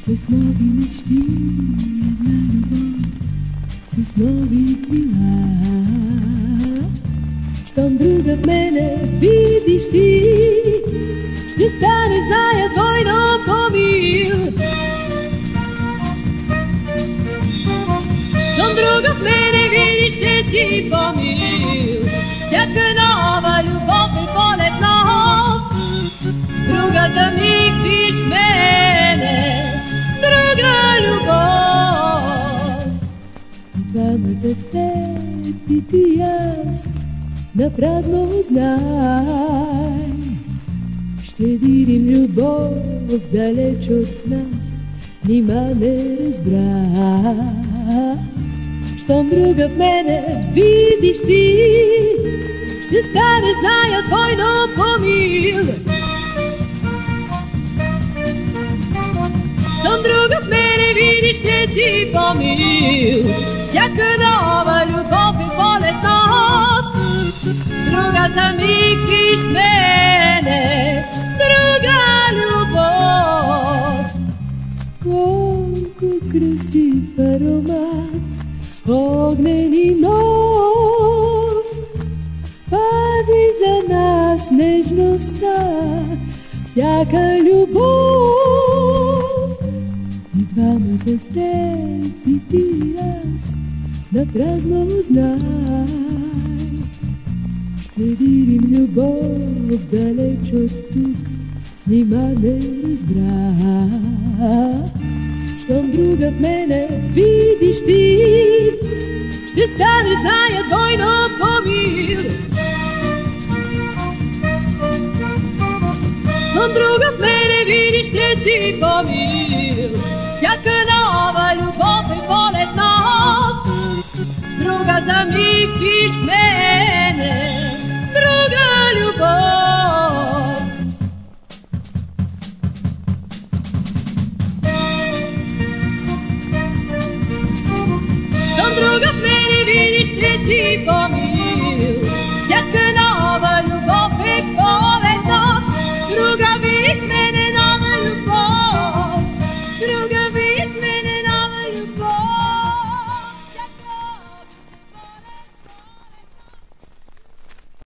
с нови мечти, една любов, с нови крила. Щом друга в мене видиш ти, ще стане, зная, двойно по-мил. Щом друга в мене видиш, ще си по-мил. Всяка нова любов е полет нов, друга за миг виж мене, друга любов. И двамата с теб и ти аз, напразно знай, ще видим любов далеч от нас, нима не разбра. Щом друга в мене видиш ти, ще стане, зная, двойно по-мил. Щом друга в мене видиш, ще си по-мил. Всяка нова любов е полет нов, друга за миг виж мене, друга любов. Колко красив аромат, огнен и нов, пази за нас нежността, всяка любов. И двамата с теб и ти аз, напразно знай, ще видим любов далеч от тук, нима не разбра. Щом друга в мене видиш ти, ще стане, зная, двойно по-мил. Щом друга в мене видиш, ще си по-мил. Всяка нова любов е полет нов, друга за миг виж мене, друга любов.